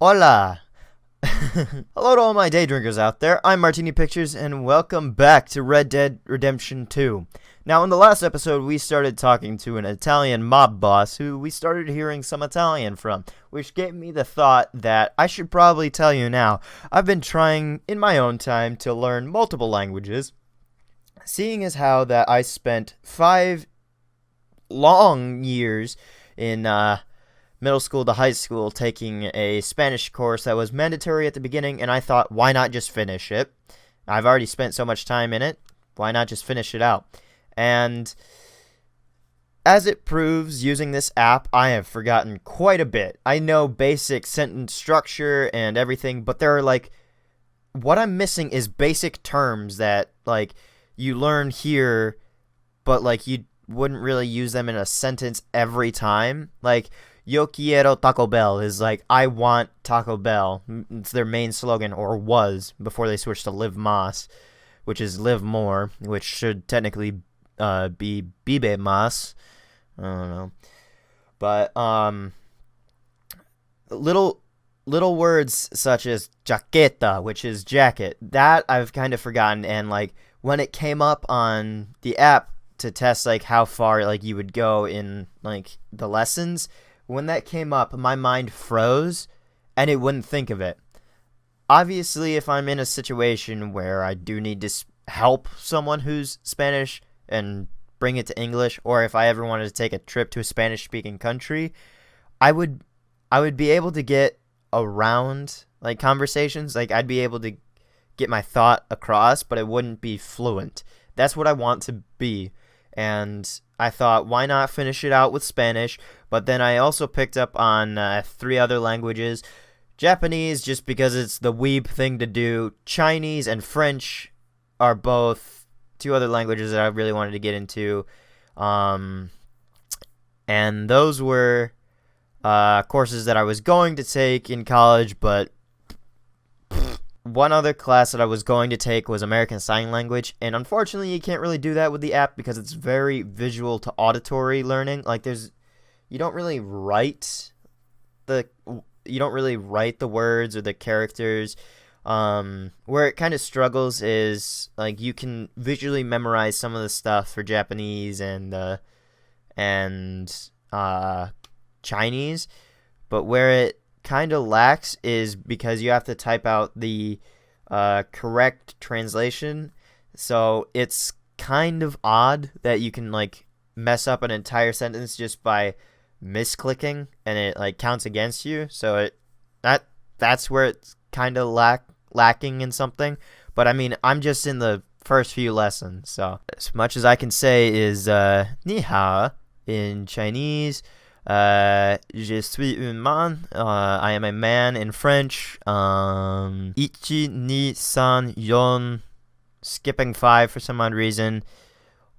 Hola! Hello to all my day drinkers out there. I'm MartiniPictures, and welcome back to Red Dead Redemption 2. Now, in the last episode, we started talking to an Italian mob boss who we started hearing some Italian from, which gave me the thought that I should probably tell you now. I've been trying, in my own time, to learn multiple languages, seeing as how that I spent 5 long years in, middle school to high school taking a Spanish course that was mandatory at the beginning, and I thought, why not just finish it? I've already spent so much time in it. Why not just finish it out? And as it proves, using this app, I have forgotten quite a bit. I know basic sentence structure and everything, but there are what I'm missing is basic terms that you learn here, but you wouldn't really use them in a sentence every time. Yo quiero Taco Bell is I want Taco Bell. It's their main slogan, or was, before they switched to Live Más, which is Live More, which should technically be Bibe Más. I don't know. But little words such as jaqueta, which is jacket, that I've kind of forgotten. And when it came up on the app to test how far you would go in the lessons, when that came up, my mind froze and it wouldn't think of it. Obviously, if I'm in a situation where I do need to help someone who's Spanish and bring it to English, or if I ever wanted to take a trip to a Spanish-speaking country, I would be able to get around conversations. I'd be able to get my thought across, but it wouldn't be fluent. That's what I want to be. And I thought, why not finish it out with Spanish? But then I also picked up on 3 other languages. Japanese, just because it's the weeb thing to do. Chinese and French are both 2 other languages that I really wanted to get into. And those were courses that I was going to take in college, but one other class that I was going to take was American Sign Language, and unfortunately you can't really do that with the app because it's very visual to auditory learning. You don't really write the words or the characters. Where it kind of struggles is you can visually memorize some of the stuff for Japanese and Chinese, but where it kind of lacks is because you have to type out the correct translation. So it's kind of odd that you can mess up an entire sentence just by misclicking, and it counts against you. So that's where it's kind of lacking in something. But I mean, I'm just in the first few lessons, so as much as I can say is ni hao in Chinese. Je suis un man. I am a man in French. Ichi, ni, san, yon. Skipping 5 for some odd reason.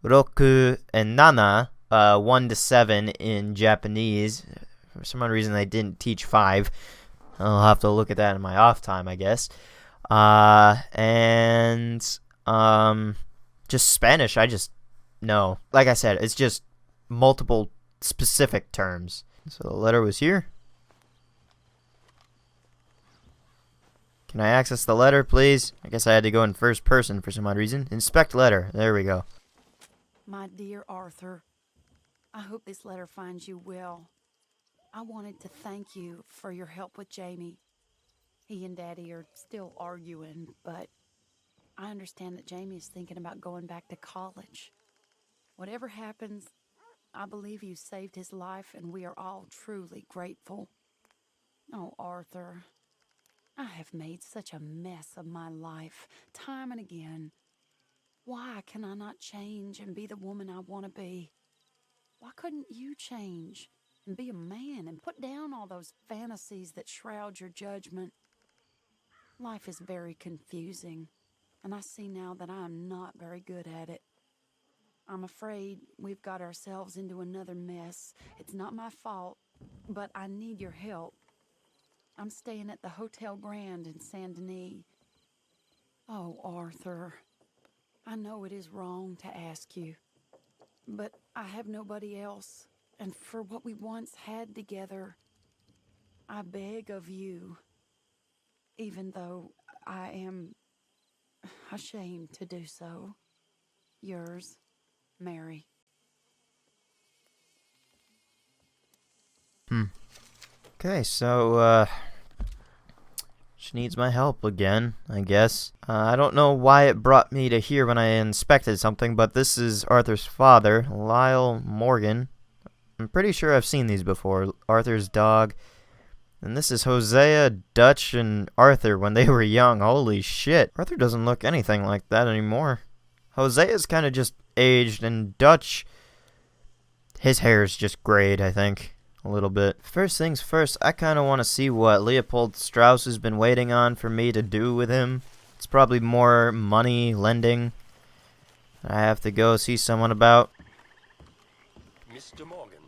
Roku and nana. 1 to 7 in Japanese. For some odd reason, they didn't teach 5. I'll have to look at that in my off time, I guess. And just Spanish. I just know. Like I said, it's just multiple specific terms. So the letter was here. Can I access the letter, please? I guess I had to go in first person for some odd reason. Inspect letter. There we go. My dear Arthur, I hope this letter finds you well. I wanted to thank you for your help with Jamie. He and Daddy are still arguing, but I understand that Jamie is thinking about going back to college. Whatever happens, I believe you saved his life, and we are all truly grateful. Oh, Arthur, I have made such a mess of my life, time and again. Why can I not change and be the woman I want to be? Why couldn't you change and be a man and put down all those fantasies that shroud your judgment? Life is very confusing, and I see now that I am not very good at it. I'm afraid we've got ourselves into another mess. It's not my fault, but I need your help. I'm staying at the Hotel Grand in Saint Denis. Oh, Arthur, I know it is wrong to ask you, but I have nobody else, and for what we once had together, I beg of you, even though I am ashamed to do so. Yours, Mary. Okay, so, she needs my help again, I guess. I don't know why it brought me to here when I inspected something, but this is Arthur's father, Lyle Morgan. I'm pretty sure I've seen these before. Arthur's dog. And this is Hosea, Dutch, and Arthur when they were young. Holy shit. Arthur doesn't look anything like that anymore. Hosea's kind of just aged, and Dutch, his hair's just grayed, I think. A little bit. First things first, I kind of want to see what Leopold Strauss has been waiting on for me to do with him. It's probably more money lending I have to go see someone about. Mr. Morgan.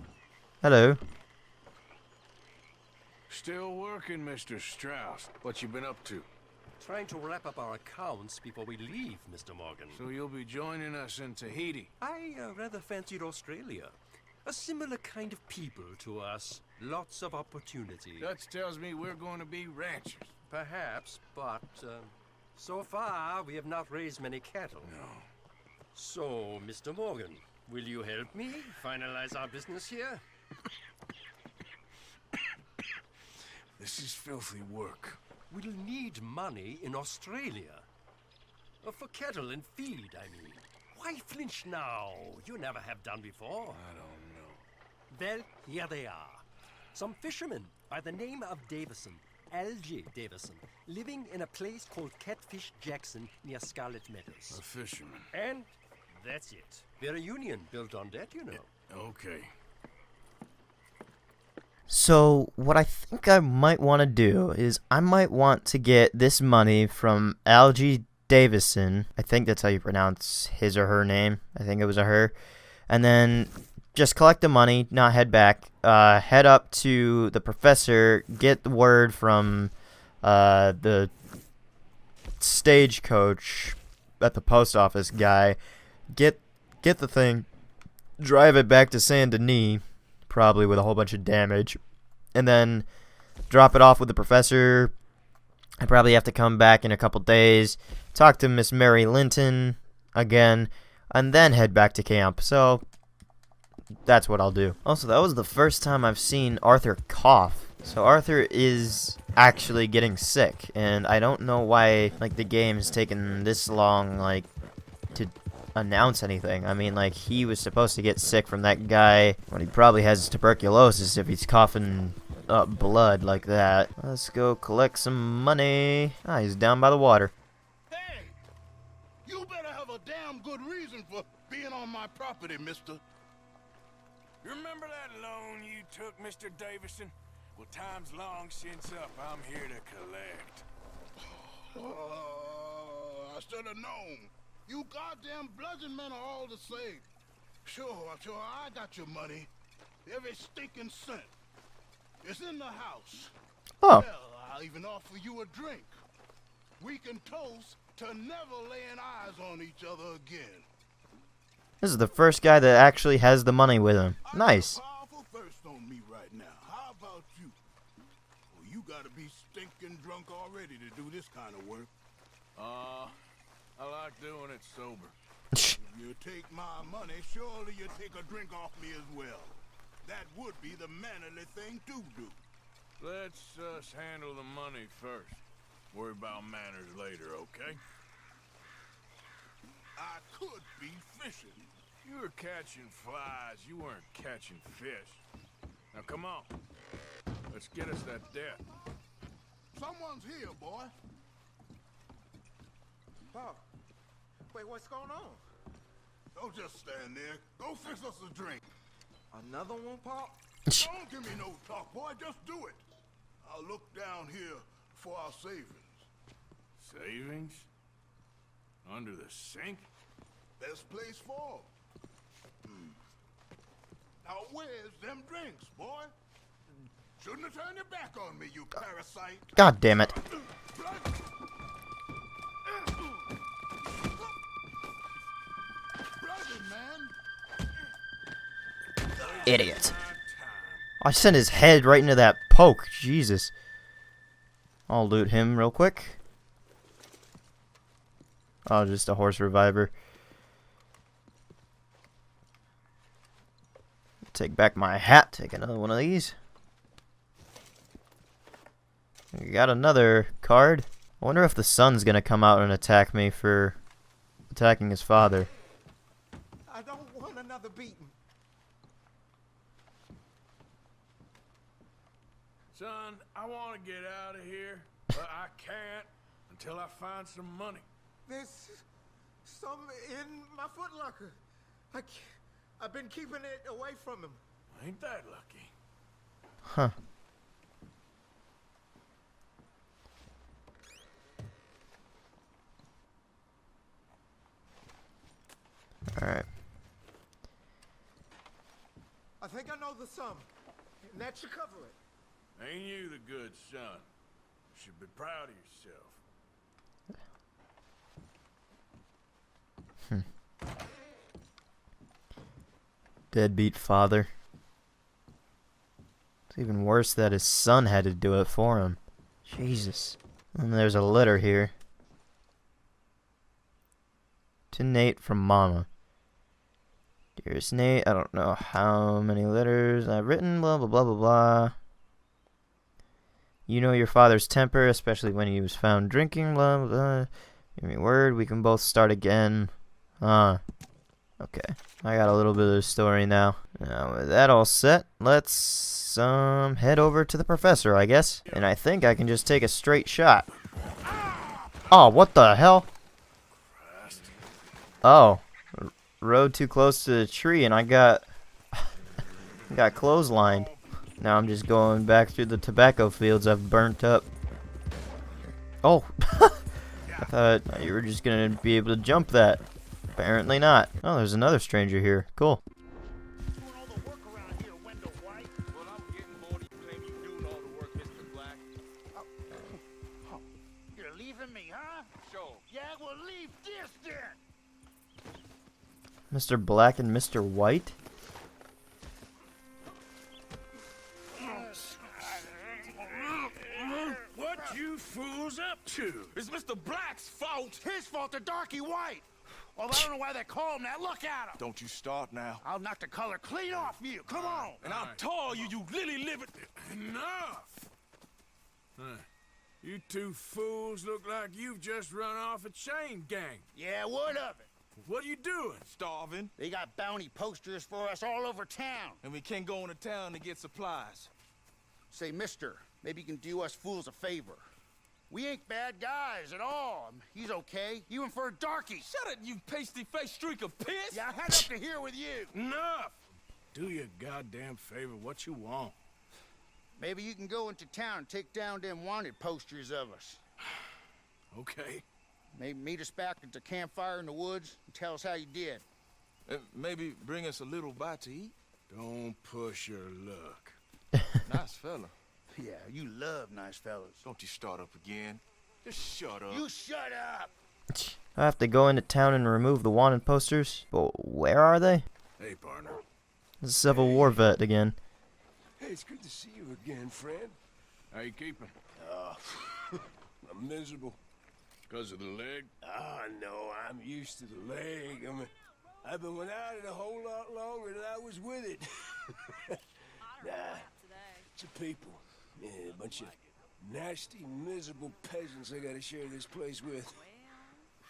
Hello. Still working, Mr. Strauss. What you been up to? Trying to wrap up our accounts before we leave, Mr. Morgan. So you'll be joining us in Tahiti? I rather fancied Australia. A similar kind of people to us. Lots of opportunity. Dutch tells me we're going to be ranchers. Perhaps, but so far we have not raised many cattle. No. So, Mr. Morgan, will you help me finalize our business here? This is filthy work. We'll need money in Australia. For cattle and feed, I mean. Why flinch now? You never have done before. I don't know. Well, here they are. Some fishermen by the name of Davison, L.J. Davison, living in a place called Catfish Jackson near Scarlet Meadows. A fisherman. And that's it. We're a union built on that, you know. Okay. So, what I think I might want to do is I might want to get this money from Algie Davison. I think that's how you pronounce his or her name. I think it was a her. And then just collect the money, not head back. Head up to the professor, get the word from the stagecoach at the post office guy. Get the thing, drive it back to Saint Denis, probably with a whole bunch of damage, and then drop it off with the professor. I probably have to come back in a couple days, talk to Miss Mary Linton again, and then head back to camp. So that's what I'll do. Also, that was the first time I've seen Arthur cough. So Arthur is actually getting sick, and I don't know why like the game's taken this long like to announce anything. I mean, like, he was supposed to get sick from that guy when he probably has tuberculosis if he's coughing up blood like that. Let's go collect some money. Ah, he's down by the water. Hey! You better have a damn good reason for being on my property, mister. You remember that loan you took, Mr. Davison? Well, time's long since up. I'm here to collect. I should have known. You goddamn bludgeon men are all the same. Sure, I got your money. Every stinking cent. It's in the house. Oh. Hell, I'll even offer you a drink. We can toast to never laying eyes on each other again. This is the first guy that actually has the money with him. Nice. I got a powerful thirst on me right now. How about you? Well, you gotta be stinking drunk already to do this kind of work. I like doing it sober. If you take my money, surely you take a drink off me as well. That would be the mannerly thing to do. Let's handle the money first. Worry about manners later, okay? I could be fishing. You were catching flies. You weren't catching fish. Now come on. Let's get us that debt. Someone's here, boy. Pop, wait, what's going on? Don't just stand there. Go fix us a drink. Another one, Pop? Don't give me no talk, boy. Just do it. I'll look down here for our savings. Savings? Under the sink? Best place for 'em. Now where's them drinks, boy? Shouldn't have turned your back on me, you parasite. God damn it. Bloody man. Idiot. I sent his head right into that poke. Jesus. I'll loot him real quick. Oh, just a horse reviver. Take back my hat. Take another one of these. We got another card. I wonder if the son's gonna come out and attack me for attacking his father. I don't want another beating. Son, I want to get out of here, but I can't until I find some money. There's some in my footlocker. I've been keeping it away from him. Ain't that lucky? Huh. Alright. I think I know the sum, and that should cover it. Ain't you the good son? You should be proud of yourself. Deadbeat father. It's even worse that his son had to do it for him. Jesus. And there's a letter here. To Nate from Mama. Dearest Nate, I don't know how many letters I've written, blah, blah, blah, blah, blah. You know your father's temper, especially when he was found drinking, blah, blah, blah. Give me a word, we can both start again. Okay. I got a little bit of the story now. Now, with that all set, let's head over to the professor, I guess. And I think I can just take a straight shot. Oh, what the hell? Oh. Rode too close to the tree and I got clotheslined. Now I'm just going back through the tobacco fields I've burnt up. Oh. I thought you were just gonna be able to jump that. Apparently not. Oh, there's another stranger here. Cool. You're leaving me, huh? Sure. Yeah, well, leave this then. Mr. Black and Mr. White? What you fools up to? It's Mr. Black's fault. His fault, the darky white. Well, I don't know why they call him that. Look at him. Don't you start now. I'll knock the color clean off you. Come on. And I'll tell you, you lily-livered... Enough! You two fools look like you've just run off a chain gang. Yeah, what of it? What are you doing? Starving, They got bounty posters for us all over town. and we can't go into town to get supplies. Say, mister, maybe you can do us fools a favor. We ain't bad guys at all. He's okay, even for a darky. Shut it, you pasty-faced streak of piss! Yeah, I had up to here with you. Enough! Do your goddamn favor what you want. Maybe you can go into town and take down them wanted posters of us. Okay. Maybe meet us back at the campfire in the woods and tell us how you did. Maybe bring us a little bite to eat. Don't push your luck. Nice fella. Yeah, you love nice fellas. Don't you start up again. Just shut up. You shut up! I have to go into town and remove the wanted posters. But where are they? Hey, partner. This is a Civil War vet again. Hey, it's good to see you again, friend. How you keeping? I'm miserable. Because of the leg? No, I'm used to the leg. I mean, I've been without it a whole lot longer than I was with it. Nah, it's a people. Yeah, a bunch of nasty, miserable peasants I gotta share this place with.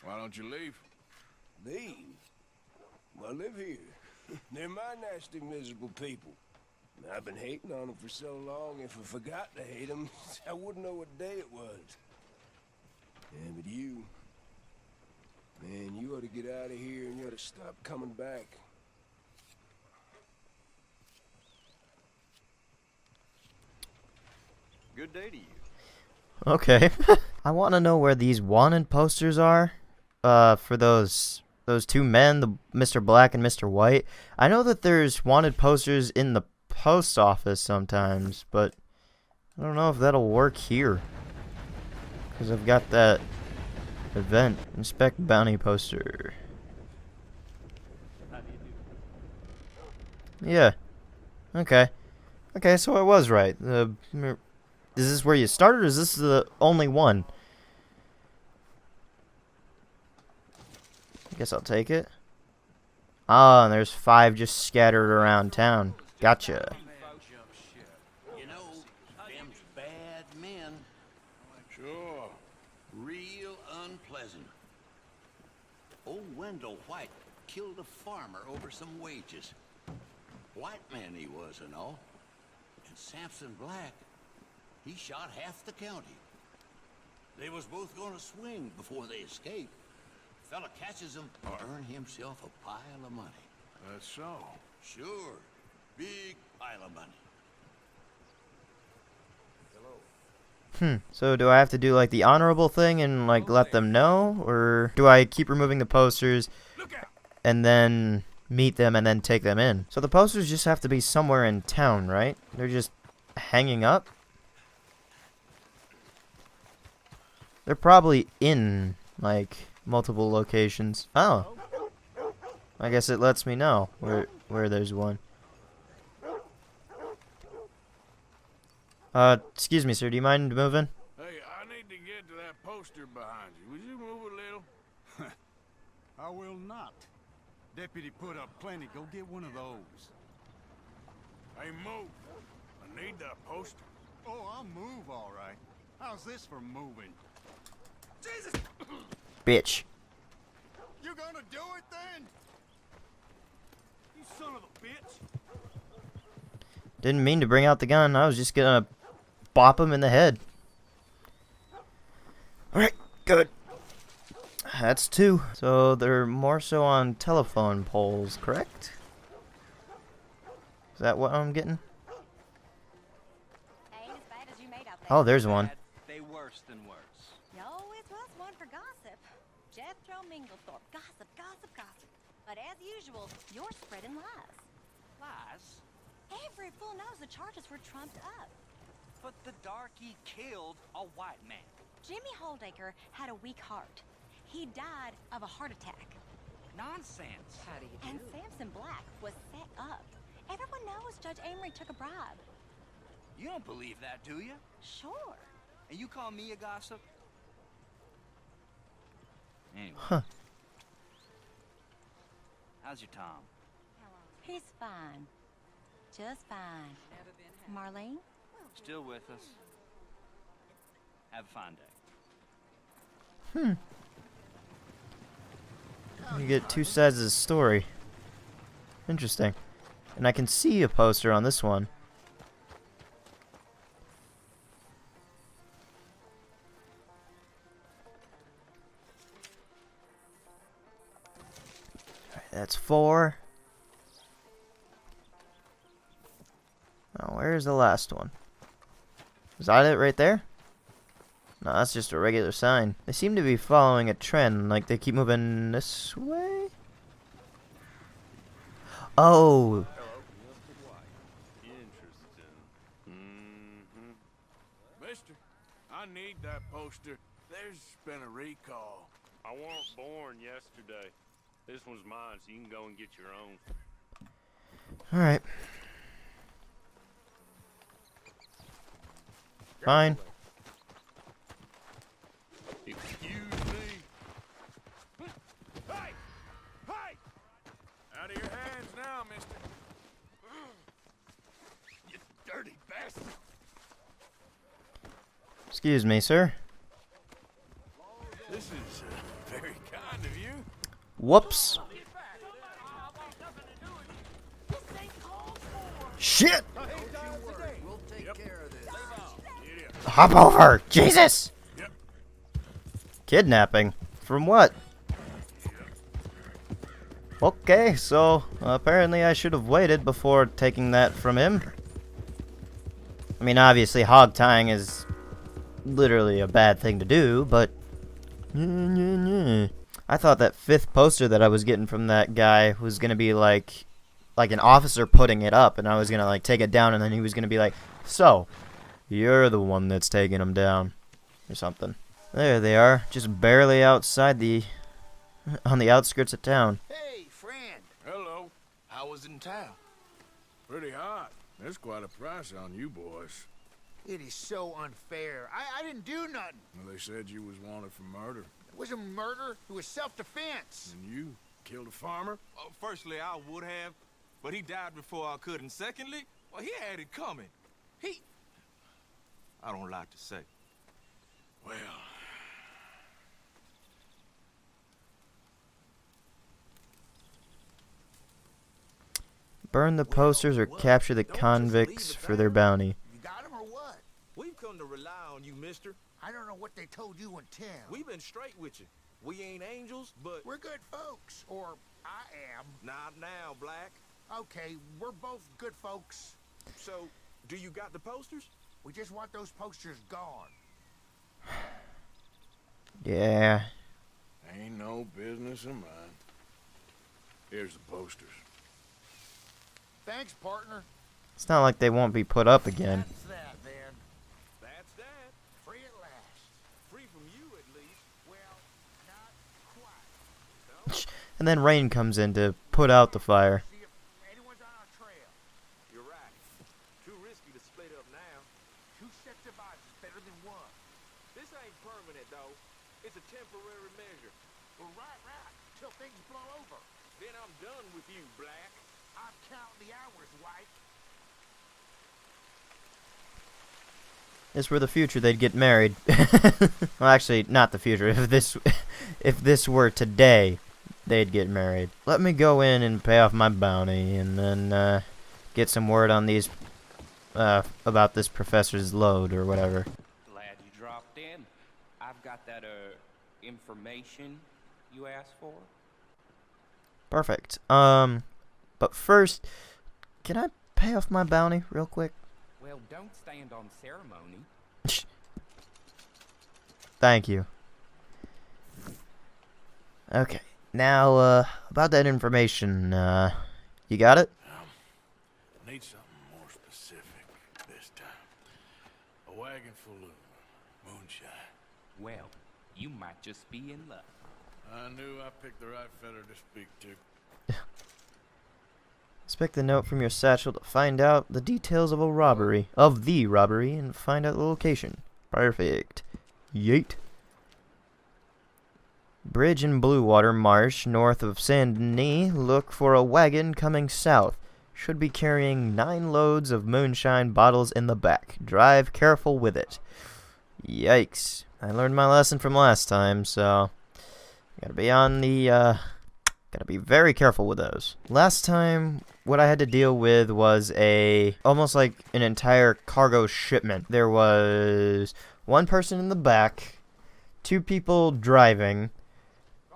Why don't you leave? Leave? Well, I live here. They're my nasty, miserable people. I've been hating on them for so long, if I forgot to hate them, I wouldn't know what day it was. Yeah, but you... Man, you ought to get out of here and you ought to stop coming back. Good day to you. Okay. I want to know where these wanted posters are. For those two men, the Mr. Black and Mr. White. I know that there's wanted posters in the post office sometimes, but I don't know if that'll work here. Because I've got that event. Inspect bounty poster. Yeah. Okay. Okay, so I was right. The is this where you started, or is this the only one? I guess I'll take it. Ah, and there's 5 just scattered around town. Gotcha. You know, them's bad men. Sure. Real unpleasant. Old Wendell White killed a farmer over some wages. White man he was and all. And Samson Black, he shot half the county. They was both gonna swing before they escaped. Fella catches them or earn himself a pile of money. That's so. Sure. Big pile of money. So do I have to do like the honorable thing and like let them know, or do I keep removing the posters and then meet them and then take them in? So the posters just have to be somewhere in town, right? They're just hanging up. They're probably in like multiple locations. Oh, I guess it lets me know where there's one. Excuse me, sir. Do you mind moving? Hey, I need to get to that poster behind you. Would you move a little? I will not. Deputy put up plenty. Go get one of those. Hey, move. I need that poster. Oh, I'll move, all right. How's this for moving? Jesus! Bitch. You gonna do it then? You son of a bitch! Didn't mean to bring out the gun. I was just gonna bop him in the head. Alright, good. That's 2. So they're more so on telephone poles, correct? Is that what I'm getting? Ain't as bad as you made out there. Oh, there's one. They worse than worse. You always was one for gossip. Jethro Minglethorpe. Gossip, gossip, gossip. But as usual, you're spreading lies. Lies? Every fool knows the charges were trumped up. But the darky killed a white man. Jimmy Holdacre had a weak heart. He died of a heart attack. Nonsense. How do you do? And Samson Black was set up. Everyone knows Judge Amory took a bribe. You don't believe that, do you? Sure. And you call me a gossip? Anyway. Huh. How's your Tom? He's fine. Just fine. Marlene? Still with us. Have a fine day. You get 2 sides of the story. Interesting. And I can see a poster on this one. Alright, that's 4. Now, where's the last one? Is that it right there? No, that's just a regular sign. They seem to be following a trend, like they keep moving this way? Oh! Mister, I need that poster. There's been a recall. I wasn't born yesterday. This one's mine, so you can go and get your own. Alright. Fine. Excuse me. Hey! Hey! Out of your hands now, mister. You dirty bastard. Excuse me, sir. This is very kind of you. Whoops. Shit! We'll take care of this. Hop over! Jesus! Yep. Kidnapping? From what? Okay, so apparently I should have waited before taking that from him. I mean, obviously hog tying is literally a bad thing to do, but I thought that 5th poster that I was getting from that guy was gonna be like an officer putting it up, and I was gonna like take it down, and then he was gonna be like, "So, you're the one that's taking him down," or something. There they are, just barely outside on the outskirts of town. Hey, friend. Hello. How was it in town? Pretty hot. There's quite a price on you boys. It is so unfair. I didn't do nothing. Well, they said you was wanted for murder. It wasn't murder. It was self-defense. And you killed a farmer? Oh, firstly, I would have, but he died before I could. And secondly, well, he had it coming. I don't like to say. Well... Burn the posters or capture the convicts for their bounty. You got him or what? We've come to rely on you, mister. I don't know what they told you in town. We've been straight with you. We ain't angels, but... We're good folks. Or I am. Not now, Black. Okay, we're both good folks. So, do you got the posters? We just want those posters gone. Yeah. Ain't no business of mine. Here's the posters. Thanks, partner. It's not like they won't be put up again. That's that, then. That's that. Free at last. Free from you, at least. Well, not quite. And then rain comes in to put out the fire. See if anyone's on our trail. You're right. Too risky to split up now. 2 sets of eyes is better than 1. This ain't permanent, though. It's a temporary measure. Well, right. Till things blow over. Then I'm done with you, Black. I'm counting the hours, White. This were the future, they'd get married. Well, actually, not the future. If this were today, they'd get married. Let me go in and pay off my bounty, and then get some word on these about this professor's load or whatever. Glad you dropped in. I've got that information you asked for. Perfect. But first, can I pay off my bounty real quick? Well, don't stand on ceremony. Thank you. Okay. Now, about that information, you got it? Need something more specific this time. A wagon full of moonshine. Well, you might just be in luck. I knew I picked the right feller to speak to. Inspect the note from your satchel to find out the details of the robbery, and find out the location. Perfect. Yeet. Bridge in Blue Water Marsh, north of Saint Denis. Look for a wagon coming south. Should be carrying 9 loads of moonshine bottles in the back. Drive careful with it. Yikes. I learned my lesson from last time, so... Gotta be on the, gotta be very careful with those. Last time, what I had to deal with was almost like an entire cargo shipment. There was 1 person in the back, 2 people driving,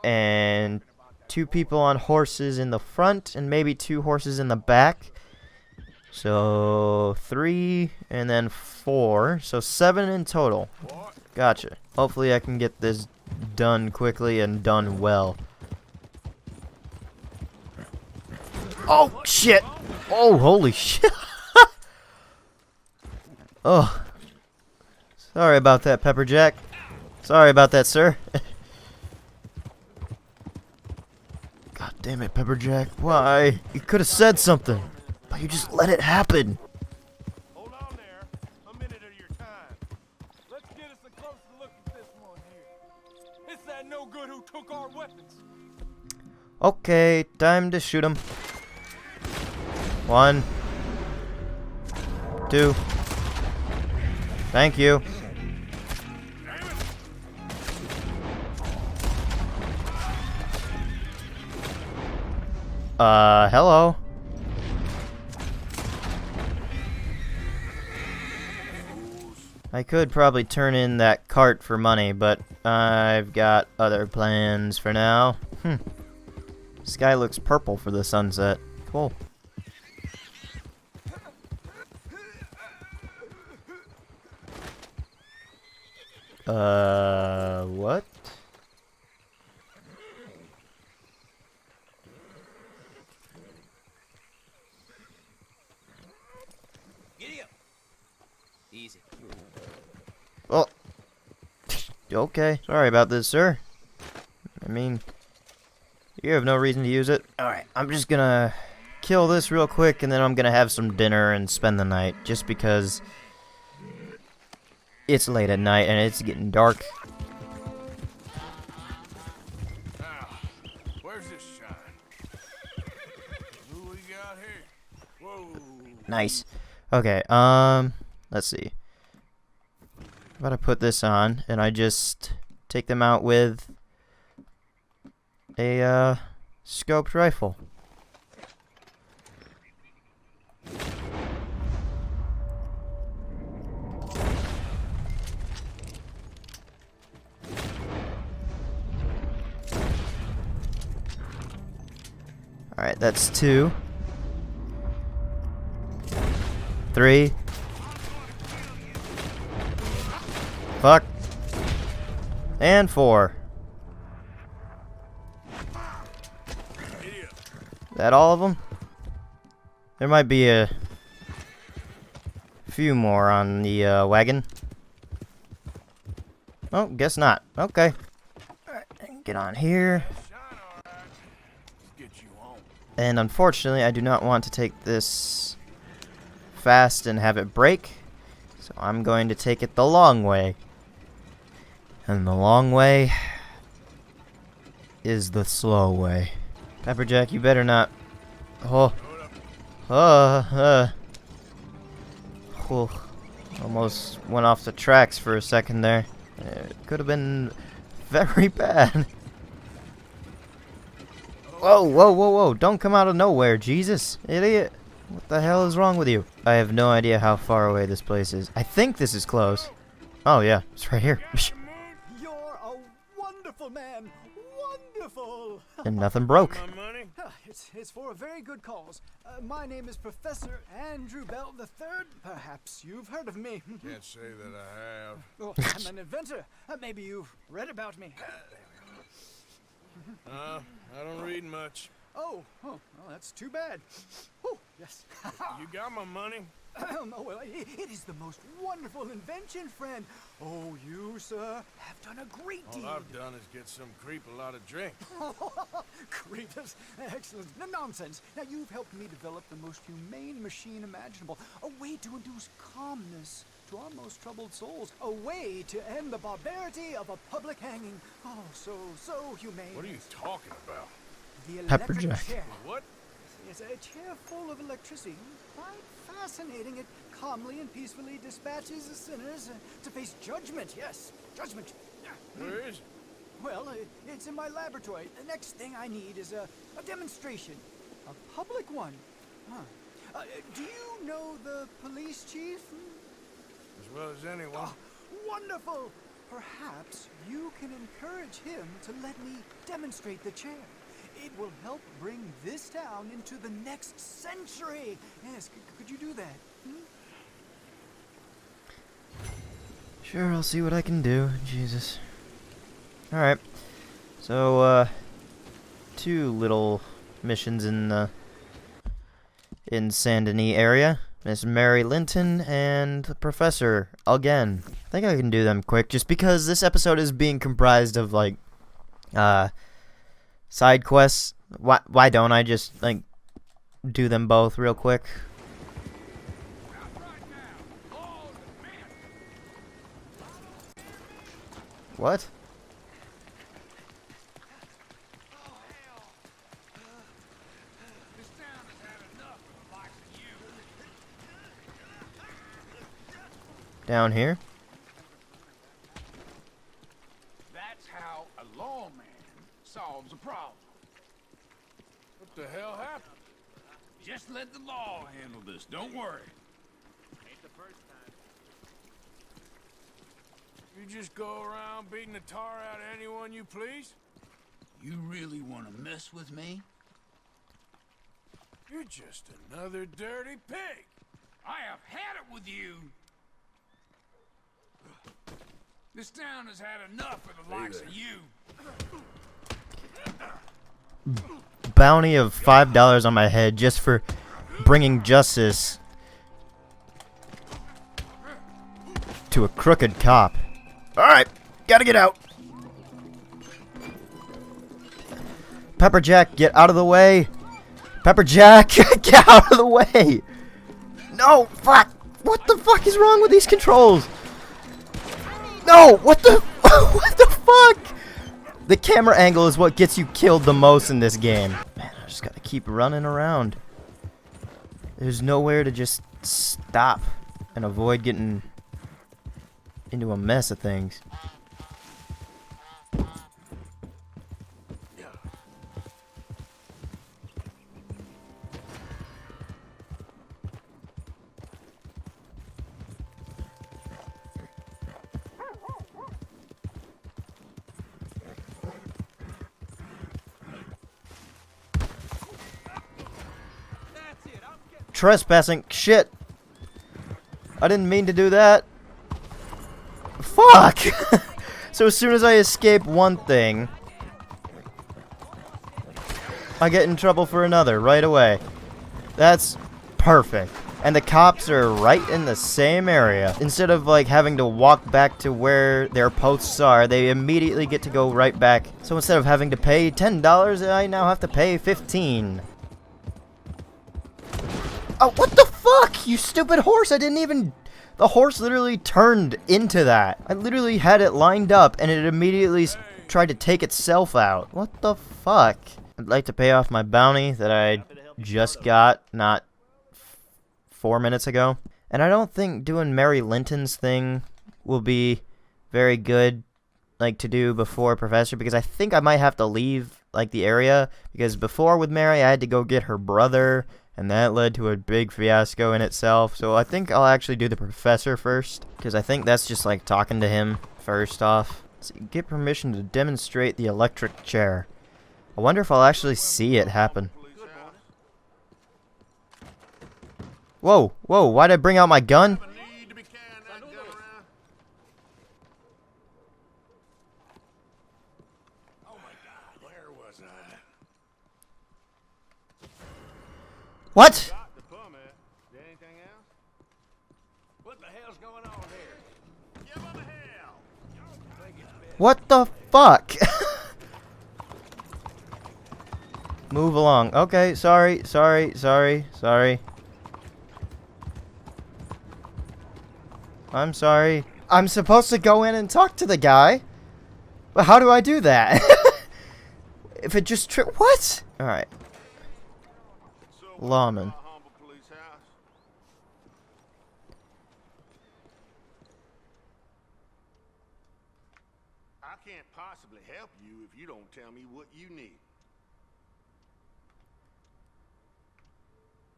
and 2 people on horses in the front, and maybe 2 horses in the back. So, 3, and then 4, so 7 in total. Gotcha. Hopefully I can get this done quickly and done well. Oh, shit! Oh, holy shit! Oh. Sorry about that, Pepperjack. Sorry about that, sir. God damn it, Pepperjack. Why? You could have said something, but you just let it happen. Hold on there. A minute of your time. Let's get us a closer look at this one here. It's that no good who took our weapons. Okay, time to shoot him. 1, 2. Thank you. Hello. I could probably turn in that cart for money, but I've got other plans for now. Sky looks purple for the sunset. Cool. What? Giddy up. Easy. Oh. Okay. Sorry about this, sir. I mean, you have no reason to use it. Alright, I'm just gonna kill this real quick, and then I'm gonna have some dinner and spend the night, just because it's late at night and it's getting dark. Now, where's this shine? Who we got here? Whoa. Nice. Okay, let's see. How about I put this on and I just take them out with a scoped rifle. Alright, that's 2. 3. Fuck. And 4. That all of them? There might be a few more on the wagon. Oh, guess not. Okay. Alright, get on here. And unfortunately, I do not want to take this fast and have it break. So I'm going to take it the long way. And the long way is the slow way. Pepperjack, you better not. Oh. Almost went off the tracks for a second there. It could have been very bad. Whoa, whoa, whoa, whoa. Don't come out of nowhere, Jesus. Idiot. What the hell is wrong with you? I have no idea how far away this place is. I think this is close. Oh, yeah. It's right here. You're a wonderful man. Wonderful. And nothing broke. It's for a very good cause. My name is Professor Andrew Bell III. Perhaps you've heard of me. Can't say that I have. Oh, I'm an inventor. Maybe you've read about me. I don't read much. Oh, well, that's too bad. Oh, yes. You got my money? Oh, well, it is the most wonderful invention, friend. Oh, you, sir, have done a great deed. All I've done is get some creep a lot of drink. Creepers. Excellent. No nonsense. Now, you've helped me develop the most humane machine imaginable. A way to induce calmness to our most troubled souls. A way to end the barbarity of a public hanging. Oh, so humane. What are you talking about? The electric Pepperjack. chair. What? It's a chair full of electricity. Quite fascinating. It calmly and peacefully dispatches the sinners to face judgment. Yes, judgment. Where is it? Well, it's in my laboratory. The next thing I need is a demonstration. A public one. Huh. Do you know the police chief? As well as anyone. Oh, wonderful! Perhaps you can encourage him to let me demonstrate the chair. It will help bring this town into the next century. Yes, could you do that? Sure, I'll see what I can do. Jesus. Alright. So, 2 little missions in Saint Denis area. Miss Mary Linton and the Professor again. I think I can do them quick just because this episode is being comprised of like side quests. Why don't I just like do them both real quick? What? Down here? That's how a lawman solves a problem. What the hell happened? Just let the law handle this. Don't worry. Ain't the first time. You just go around beating the tar out of anyone you please? You really want to mess with me? You're just another dirty pig. I have had it with you. This town has had enough of the likes of you. Bounty of $5 on my head just for bringing justice to a crooked cop. Alright, gotta get out. Pepperjack, get out of the way. Pepperjack, get out of the way. No, fuck. What the fuck is wrong with these controls? No! What the? What the fuck? The camera angle is what gets you killed the most in this game. Man, I just gotta keep running around. There's nowhere to just stop and avoid getting into a mess of things. Trespassing. Shit. I didn't mean to do that. Fuck! So as soon as I escape one thing, I get in trouble for another right away. That's perfect. And the cops are right in the same area. Instead of like having to walk back to where their posts are, they immediately get to go right back. So instead of having to pay $10, I now have to pay $15. Oh, what the fuck? You stupid horse! I didn't even... The horse literally turned into that. I literally had it lined up and it immediately tried to take itself out. What the fuck? I'd like to pay off my bounty that I just got not 4 minutes ago. And I don't think doing Mary Linton's thing will be very good like to do before Professor, because I think I might have to leave like the area, because before with Mary I had to go get her brother, and that led to a big fiasco in itself. So I think I'll actually do the Professor first, because I think that's just like talking to him first off. So you get permission to demonstrate the electric chair. I wonder if I'll actually see it happen. Whoa, whoa, why'd I bring out my gun? What? What the fuck? Move along. Okay, sorry. I'm sorry. I'm supposed to go in and talk to the guy? But how do I do that? If it just what? Alright. Lawman. I can't possibly help you if you don't tell me what you need.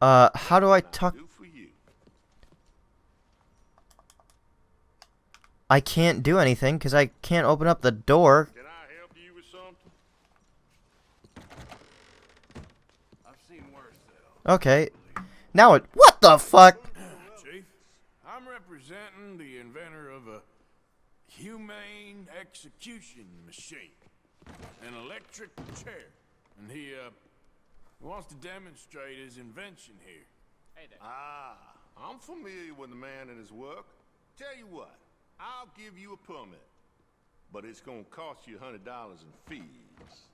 How do I talk? I can't do anything because I can't open up the door. Can I help you with something? I've seen worse though. Okay. Now it. What the fuck? Chief, I'm representing the inventor of a humane execution machine, an electric chair, and he wants to demonstrate his invention here. Hey there. Ah, I'm familiar with the man and his work. Tell you what, I'll give you a permit, but it's gonna cost you $100 in fees.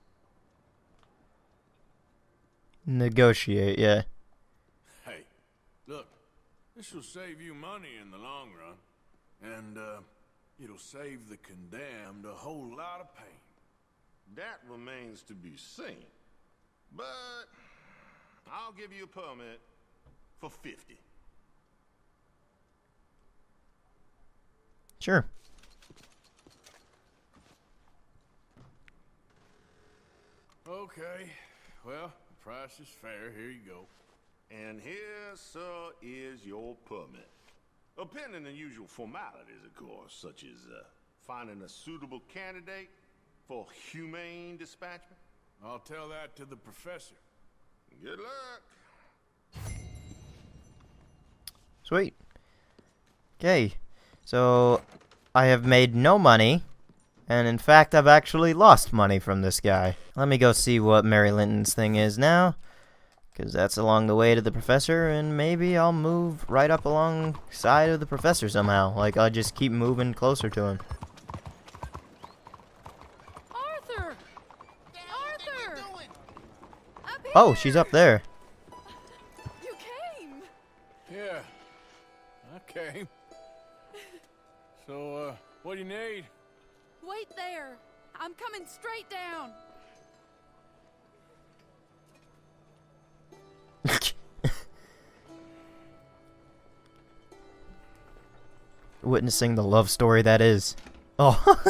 Negotiate, yeah. Hey, look, this will save you money in the long run, and it'll save the condemned a whole lot of pain. That remains to be seen, but I'll give you a permit for 50. Sure. Okay, well, the price is fair. Here you go. And here, sir, is your permit. Pending the usual formalities, of course, such as finding a suitable candidate for humane dispatchment. I'll tell that to the professor. Good luck. Sweet. Okay. So, I have made no money. And in fact, I've actually lost money from this guy. Let me go see what Mary Linton's thing is now. Because that's along the way to the professor, and maybe I'll move right up alongside of the professor somehow. Like, I'll just keep moving closer to him. Arthur! Arthur! Oh, she's up there. You came! Yeah, I came. So, what do you need? there. I'm coming straight down. Witnessing the love story that is. Oh,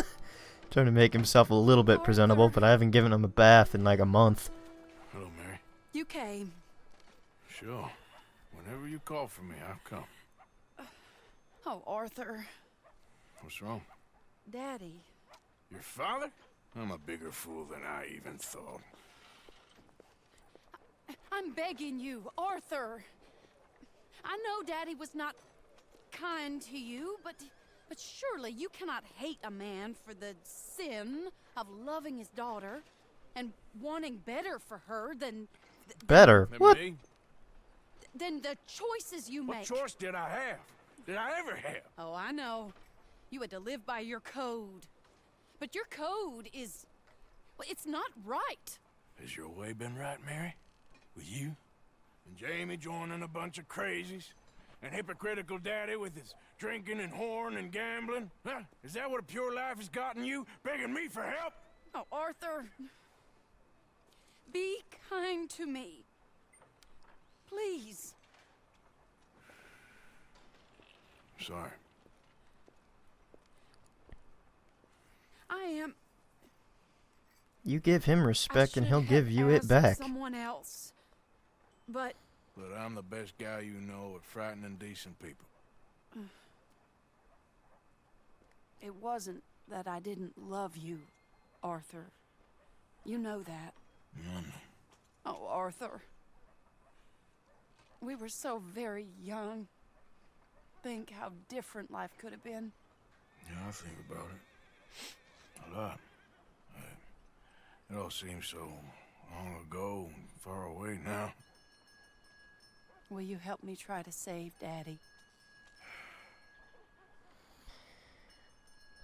trying to make himself a little bit presentable, but I haven't given him a bath in like a month. Hello, Mary. You came. Sure. Whenever you call for me, I'll come. Oh, Arthur. What's wrong? Daddy. Your father? I'm a bigger fool than I even thought. I'm begging you, Arthur. I know Daddy was not kind to you, but surely you cannot hate a man for the sin of loving his daughter and wanting better for her than Better? What? Me? than the choices you What make. choice did I have? Did I ever have? Oh, I know. You had to live by your code. But your code is... well, it's not right. Has your way been right, Mary? With you? And Jamie joining a bunch of crazies? And hypocritical daddy with his drinking and whoring and gambling? Huh? Is that what a pure life has gotten you? Begging me for help? Oh, Arthur. Be kind to me. Please. Sorry. I am... You give him respect and he'll give you it asked back. someone else. But... But I'm the best guy you know at frightening decent people. It wasn't that I didn't love you, Arthur. You know that. Oh, Arthur. We were so very young. Think how different life could have been. Yeah, I think about it. A lot. It all seems so long ago and far away now. Will you help me try to save Daddy?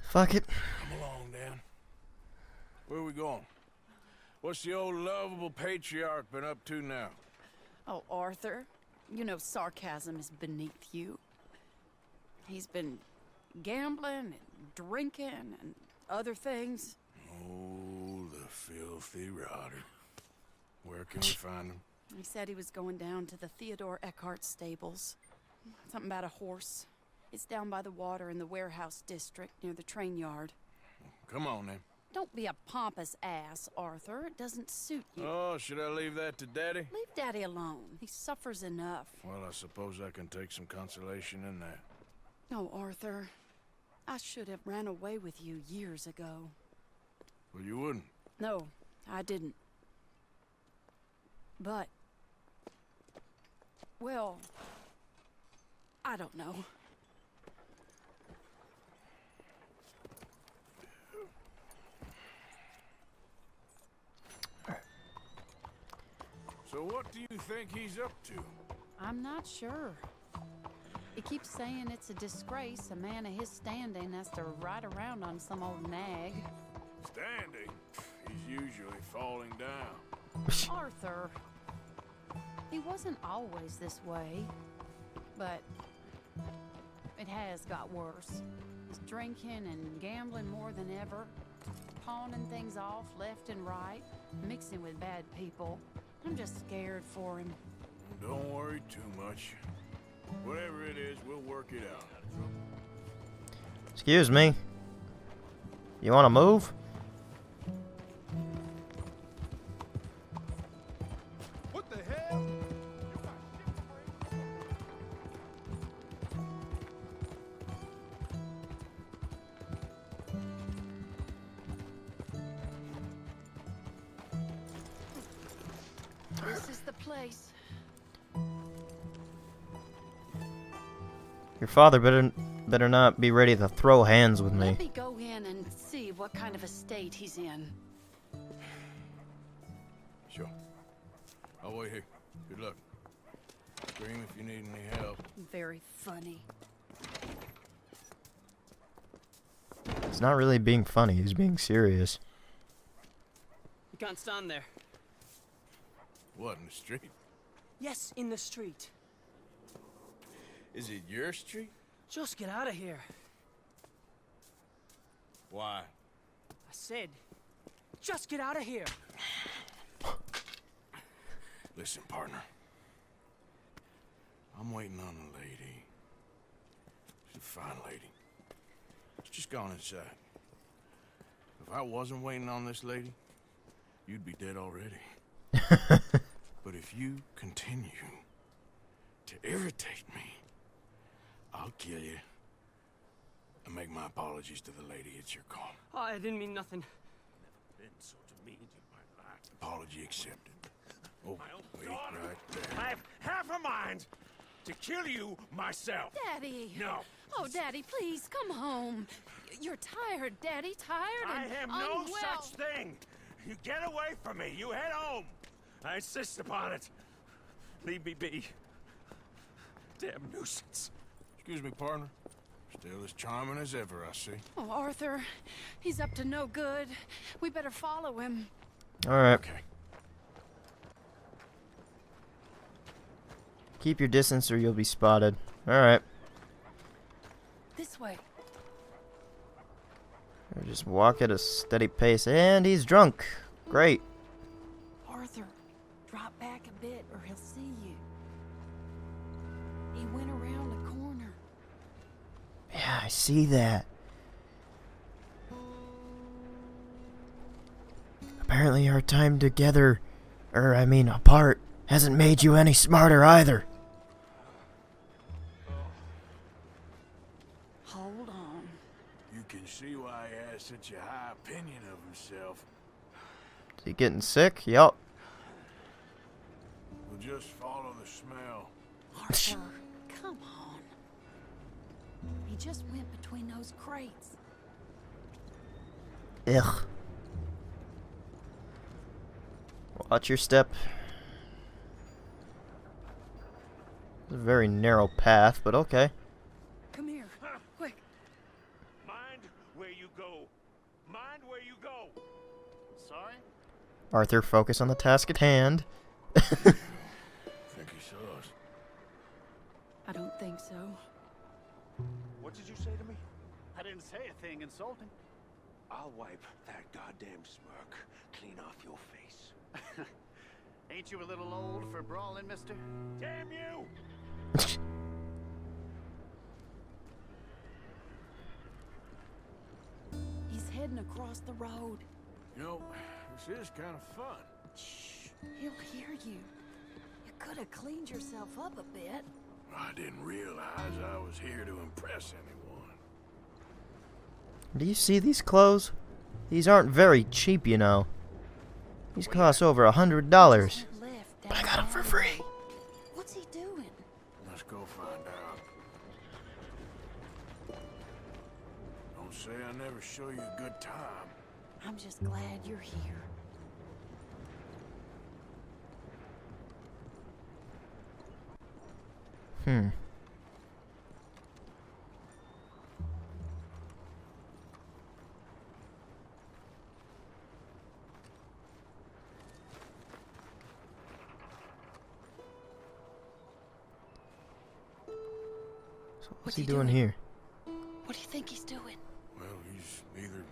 Fuck it. Come along, Dan. Where are we going? What's the old lovable patriarch been up to now? Oh, Arthur, you know sarcasm is beneath you. He's been gambling and drinking and other things. Oh, the filthy rotter. Where can we find him? He said he was going down to the Theodore Eckhart stables. Something about a horse. It's down by the water in the warehouse district near the train yard. Come on, then. Don't be a pompous ass, Arthur. It doesn't suit you. Oh, should I leave that to Daddy? Leave Daddy alone. He suffers enough. Well, I suppose I can take some consolation in that. No, Arthur. I should have ran away with you years ago. Well, you wouldn't. No, I didn't. But... well... I don't know. So what do you think he's up to? I'm not sure. He keeps saying it's a disgrace a man of his standing has to ride around on some old nag. Standing? He's usually falling down. Arthur. He wasn't always this way, but it has got worse. He's drinking and gambling more than ever, pawning things off left and right, mixing with bad people. I'm just scared for him. Don't worry too much. Whatever it is, we'll work it out. Excuse me. You want to move? What the hell? This is the place. Your father better not be ready to throw hands with me. Let me go in and see what kind of a state he's in. Sure. I'll wait here. Good luck. Scream if you need any help. Very funny. He's not really being funny, he's being serious. You can't stand there. What, in the street? Yes, in the street. Is it your street? Just get out of here. Why? I said. Just get out of here. Listen, partner. I'm waiting on a lady. She's a fine lady. She's just gone inside. If I wasn't waiting on this lady, you'd be dead already. But if you continue to irritate me, I'll kill you and make my apologies to the lady. It's your call. Oh, I didn't mean nothing. Never been so demeaned in my life. Apology accepted. Oh, wait right there. I have half a mind to kill you myself. Daddy! No. Oh, Daddy, please, come home. You're tired, Daddy, tired I and have no unwell. such thing. You get away from me. You head home. I insist upon it. Leave me be. Damn nuisance. Excuse me, partner. Still as charming as ever, I see. Oh, Arthur, he's up to no good. We better follow him. All right. Okay. Keep your distance or you'll be spotted. All right. This way. Just walk at a steady pace, and he's drunk. Great. Arthur, drop back a bit or he'll see you. He went around the corner. Yeah, I see that. Apparently our time together, apart, hasn't made you any smarter either. Hold on. You can see why he has such a high opinion of himself. Is he getting sick? Yup. We'll just follow the smell. Arthur, come on. He just went between those crates. Ugh. Watch your step. It's a very narrow path, but okay. Come here, quick. Mind where you go. Mind where you go. Sorry? Arthur, focus on the task at hand. Think he saw us. I don't think so. What did you say to me? I didn't say a thing insulting. I'll wipe that goddamn smirk clean off your face. Ain't you a little old for brawling, mister? Damn you! He's heading across the road. You know, this is kind of fun. Shh, he'll hear you. You could have cleaned yourself up a bit. I didn't realize I was here to impress anyone. Do you see these clothes? These aren't very cheap, you know. These cost over $100. But I got them for free. What's he doing? Let's go find out. Don't say I never show you a good time. I'm just glad you're here. So what's he doing here? What do you think he's doing? Well, he's either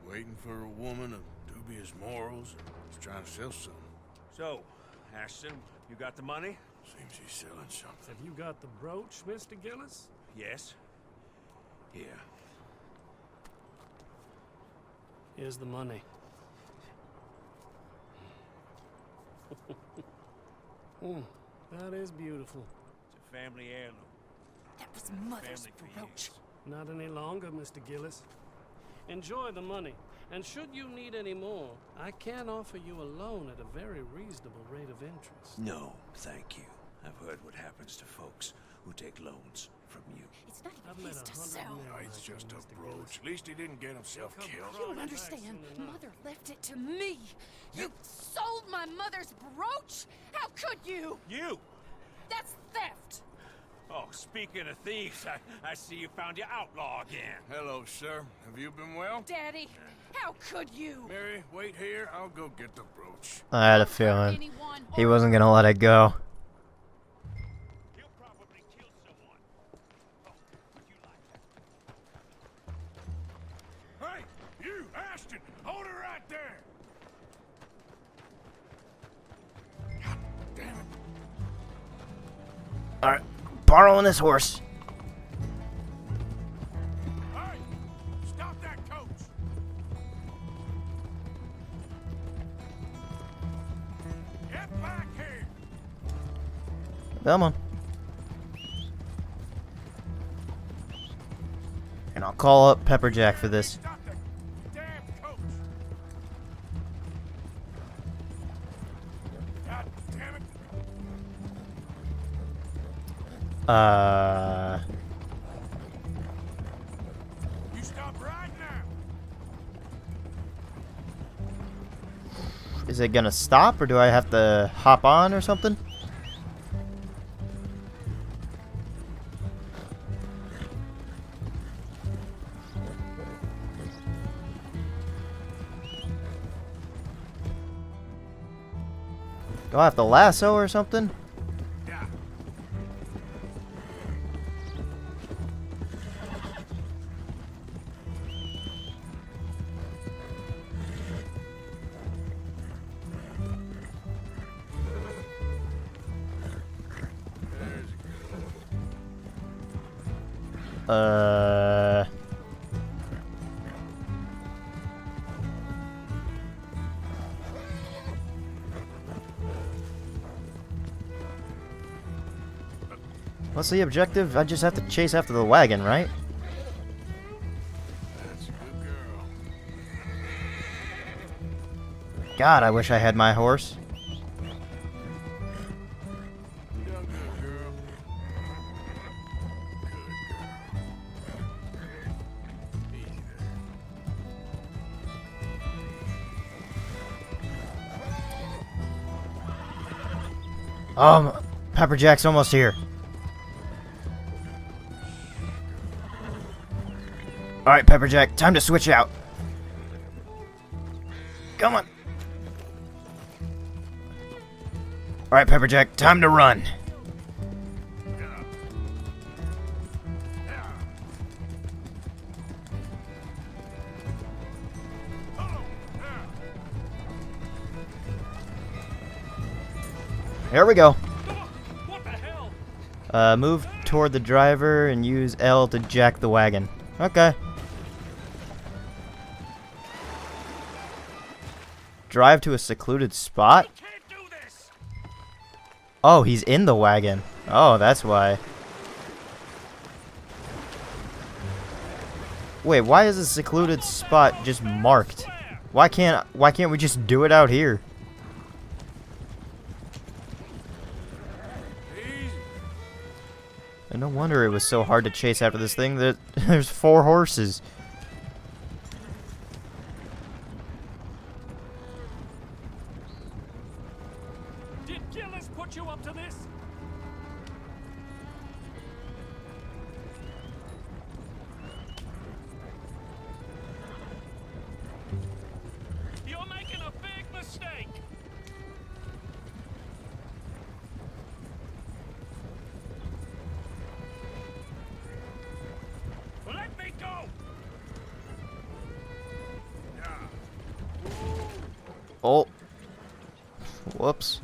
waiting for a woman of dubious morals or he's trying to sell something. So, Ashton, you got the money? Seems he's selling something. Have you got the brooch, Mr. Gillis? Yes. Here. Here's the money. That is beautiful. It's a family heirloom. That was Mother's brooch. Not any longer, Mr. Gillis. Enjoy the money, and should you need any more, I can offer you a loan at a very reasonable rate of interest. No, thank you. I've heard what happens to folks who take loans from you. It's not I've even met his to 100 sell. men No, it's like just you, a Mr. brooch. Gillis. At least he didn't get himself Come killed. You don't understand. soon enough. Mother left it to me. You sold my mother's brooch? How could you? You! That's theft. Oh, speaking of thieves, I see you found your outlaw again. Hello, sir. Have you been well? Daddy, how could you? Mary, wait here. I'll go get the brooch. I had a feeling he wasn't gonna let it go. You'll probably kill someone. Oh, would you like that? Hey, you, Ashton! Hold Hold it right there. God damn it. Alright, borrowing this horse. Hey, stop that coach. Get back here. Come on. And I'll call up Pepperjack for this. Stop the damn coach. God damn it. You stop right now. Is it gonna stop, or do I have to hop on or something? Do I have to lasso or something? Yeah. Uh... What's the objective? I just have to chase after the wagon, right? That's a good girl. God, I wish I had my horse. You done good, girl. Good girl. Easy there. Pepperjack's almost here. Alright, Pepperjack, time to switch out. Come on. Alright, Pepperjack, time to run. Here we go. What the hell? Move toward the driver and use L to jack the wagon. Okay. Drive to a secluded spot? Oh, he's in the wagon. Oh, that's why. Wait, why is a secluded spot just marked? Why can't we just do it out here? And no wonder it was so hard to chase after this thing. There's 4 horses. Did Gillis put you up to this? You're making a big mistake. Let me go. Oh. Whoops.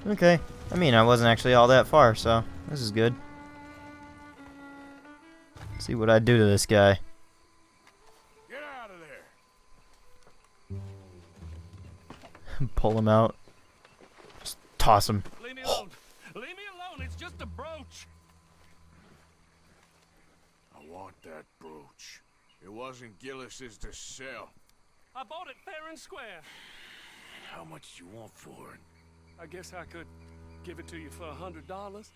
Okay. I mean, I wasn't actually all that far, so this is good. Let's see what I do to this guy. Get out of there. Pull him out. Just toss him. Leave me alone. Leave me alone. It's just a brooch. I want that brooch. It wasn't Gillis's to sell. I bought it fair and square. How much do you want for it? I guess I could give it to you for $100. 100?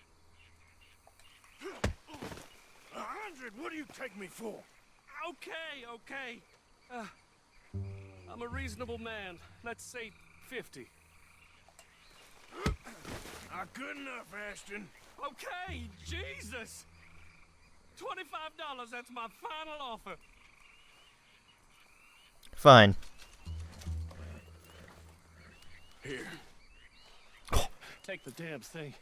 What do you take me for? Okay. I'm a reasonable man. Let's say 50. Not good enough, Ashton. Okay, Jesus! $25, that's my final offer. Fine. Here. Take the damn thing.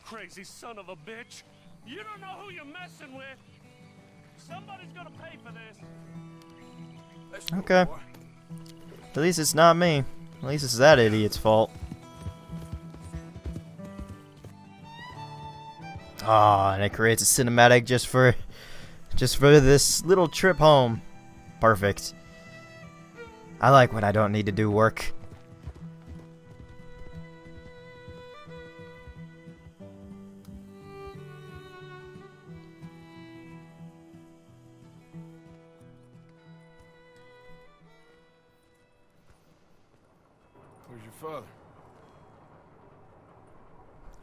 Crazy son of a bitch. You don't know who you're messing with. Somebody's gonna pay for this. Okay. At least it's not me. At least it's that idiot's fault. Ah, and it creates a cinematic just for this little trip home. Perfect. I like when I don't need to do work. Where's your father?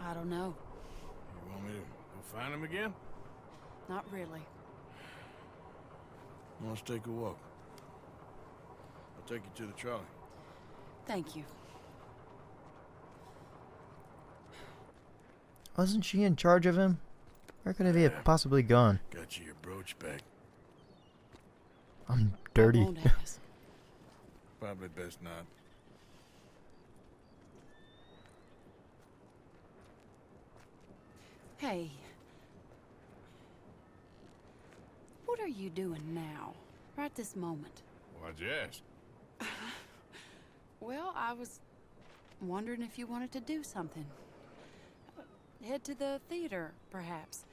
I don't know. You want me to go find him again? Not really. Let's take a walk. I'll take you to the trolley. Thank you. Wasn't she in charge of him? Where could he have possibly gone? Got you your brooch back. I'm dirty. I won't ask. Probably best not. Hey. What are you doing now? Right this moment? Why'd you ask? Well, I was wondering if you wanted to do something. Head to the theater, perhaps.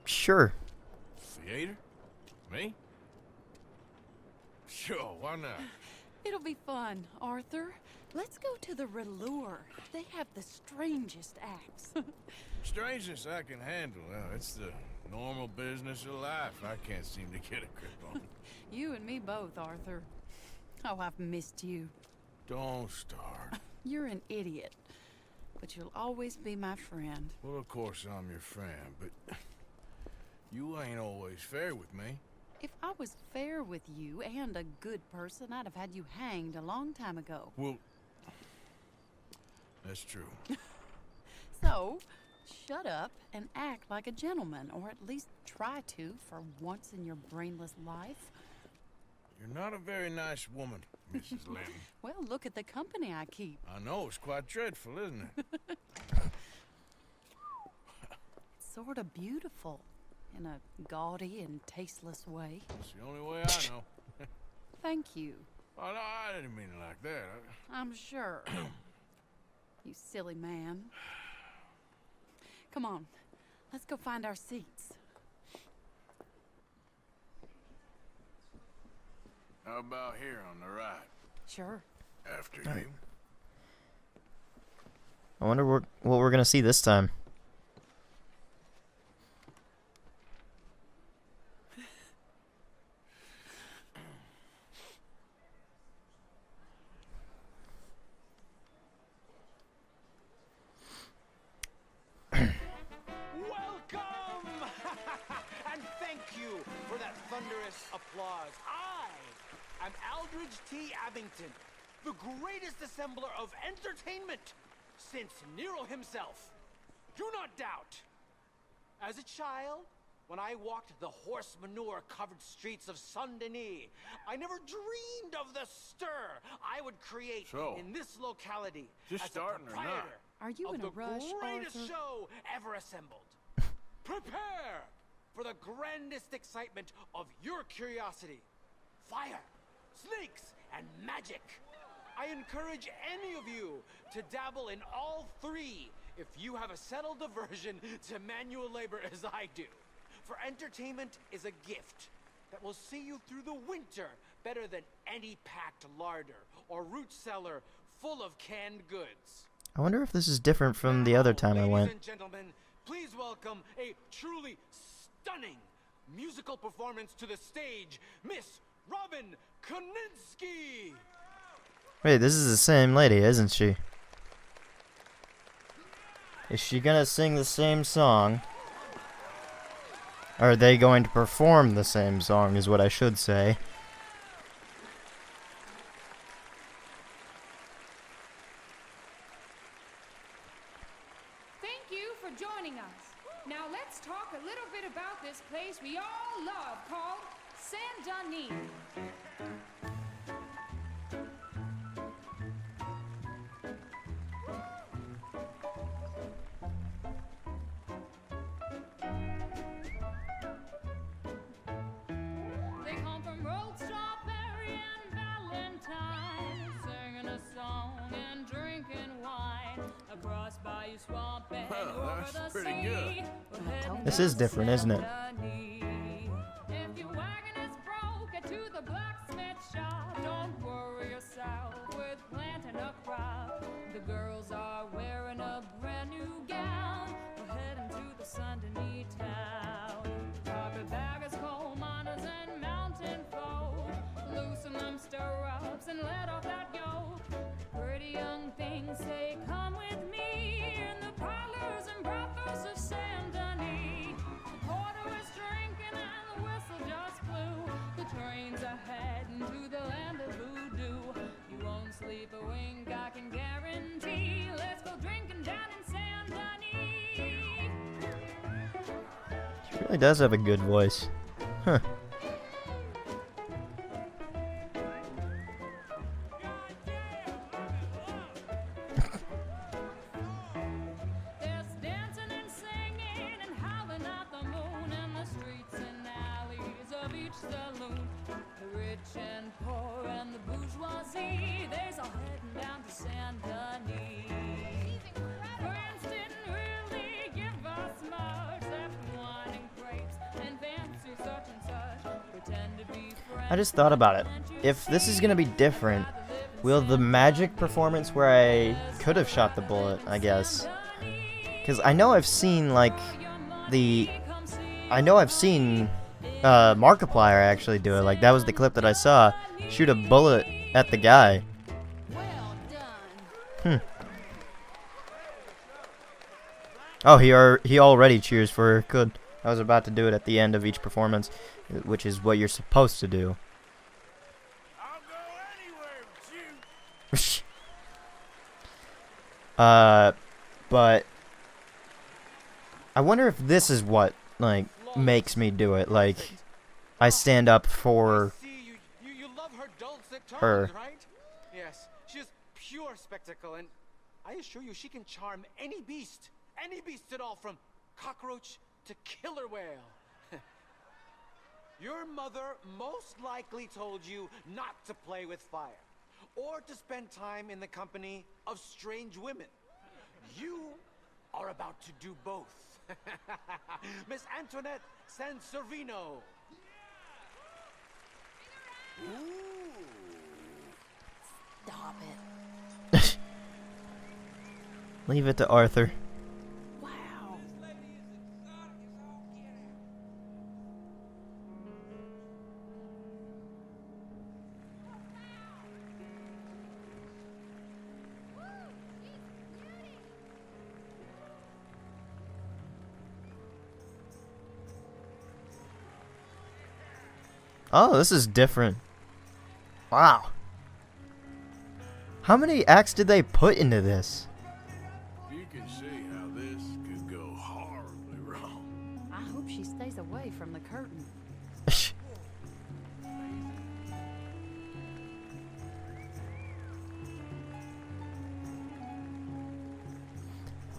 Sure. Theater? Me? Sure, why not? It'll be fun, Arthur. Let's go to the Relure. They have the strangest acts. Strangeness I can handle. Well, it's the normal business of life. I can't seem to get a grip on. You and me both, Arthur. Oh, I've missed you. Don't start. You're an idiot. But you'll always be my friend. Well, of course I'm your friend, but you ain't always fair with me. If I was fair with you and a good person, I'd have had you hanged a long time ago. Well, that's true. So, shut up and act like a gentleman, or at least try to for once in your brainless life. You're not a very nice woman, Mrs. Lynn. Well, look at the company I keep. I know, it's quite dreadful, isn't it? It's sort of beautiful, in a gaudy and tasteless way. It's the only way I know. Thank you. Oh, no, I didn't mean it like that. I'm sure. You silly man. Come on, let's go find our seats. How about here on the right? Sure. After All you. right. I wonder what we're gonna see this time. Welcome! And thank you for that thunderous applause. I'm Aldridge T. Abington, the greatest assembler of entertainment since Nero himself. Do not doubt. As a child, when I walked the horse manure-covered streets of Saint Denis, I never dreamed of the stir I would create in this locality just as starting a or not? proprietor Are you of in a the rush, greatest Arthur? show ever assembled. Prepare for the grandest excitement of your curiosity. Fire, snakes, and magic. I encourage any of you to dabble in all three if you have a settled aversion to manual labor as I do. For entertainment is a gift that will see you through the winter better than any packed larder or root cellar full of canned goods. I wonder if this is different from the other time I Ladies went. and gentlemen, please welcome a truly stunning musical performance to the stage, Miss Robin Koninsky. Wait, this is the same lady, isn't she? Is she gonna sing the same song? Or are they going to perform the same song, is what I should say. Thank you for joining us. Now let's talk a little bit about this place we all love called Saint Denis. Well, that's pretty good. This is different, isn't it? If your wagon is broke, get to the blacksmith shop. Don't worry yourself with planting a crop. The girls are wearing a brand new gown. We're heading to the Saint Denis town. Carpetbaggers, coal miners, and mountain folk. Loosen them stirrups and let off that yoke. Pretty young things say, come with me in the parlors and brothels of Saint Denis. Porter is drinking and the whistle just blew. The trains are heading to the land of voodoo. You won't sleep a wink, I can guarantee. Let's go drinking down in Saint Denis. She really does have a good voice. Huh. There's dancing and singing and howling at the moon in the streets and alleys of each saloon. The rich and poor and the bourgeoisie, they's all heading down to Saint Denis. Friends didn't really give us much, except wine and grapes and fancy such and such. Pretend to be friends. I just thought about it. If this is gonna be different, will the magic performance where I could have shot the bullet, I guess? Because I know I've seen, like, Markiplier actually do it. Like, that was the clip that I saw. Shoot a bullet at the guy. Oh, he already cheers for her. Good. I was about to do it at the end of each performance, which is what you're supposed to do. But I wonder if this is what, like, makes me do it. Like, I stand up for You love her dulcet her. tones, right? Yes, she's pure spectacle, and I assure you she can charm any beast at all, from cockroach to killer whale. Your mother most likely told you not to play with fire, or to spend time in the company of strange women. You are about to do both. Miss Antoinette Sanservino. Stop it. Leave it to Arthur. Wow. Oh, this is different. Wow. How many acts did they put into this? You can see how this could go horribly wrong. I hope she stays away from the curtain.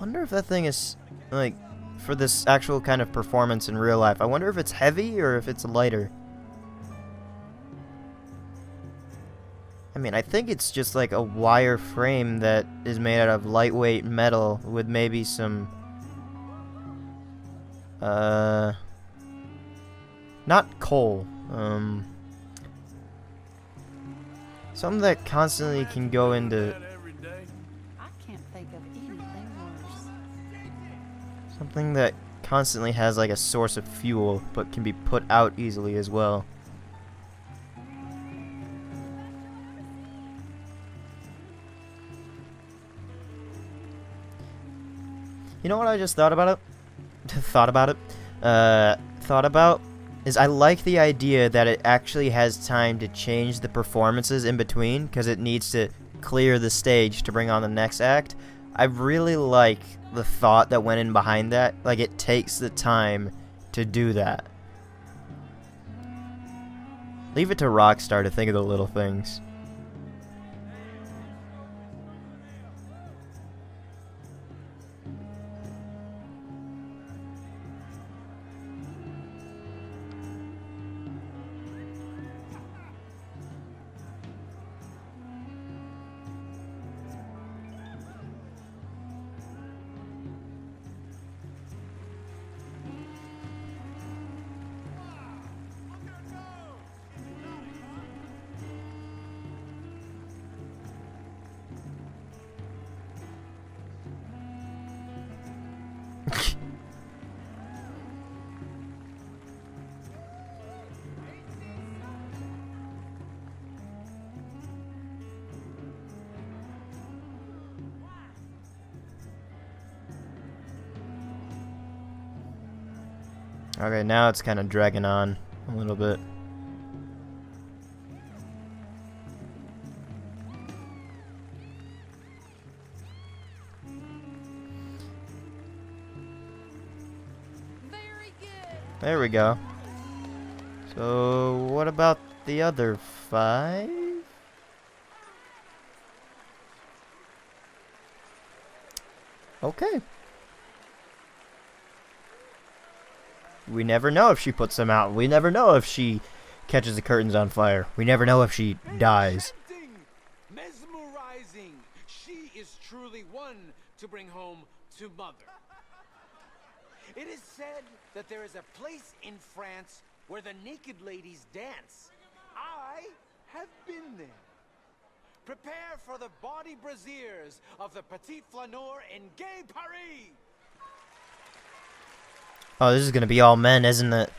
Wonder if that thing is, like, for this actual kind of performance in real life. I wonder if it's heavy or if it's lighter. I mean, I think it's just like a wire frame that is made out of lightweight metal with maybe some, not coal, something that constantly can go into, I can't think of anything worse. something that constantly has like a source of fuel but can be put out easily as well. You know what I just thought about it? thought about is I like the idea that it actually has time to change the performances in between because it needs to clear the stage to bring on the next act. I really like the thought that went in behind that. Like, it takes the time to do that. Leave it to Rockstar to think of the little things. Okay, now it's kind of dragging on a little bit. There we go. So, what about the other 5? Okay. We never know if she puts them out. We never know if she catches the curtains on fire. We never know if she dies. Mesmerizing. She is truly one to bring home to mother. It is said that there is a place in France where the naked ladies dance. I have been there. Prepare for the body brasiers of the Petit Flaneur in Gay Paris. Oh, this is gonna be all men, isn't it?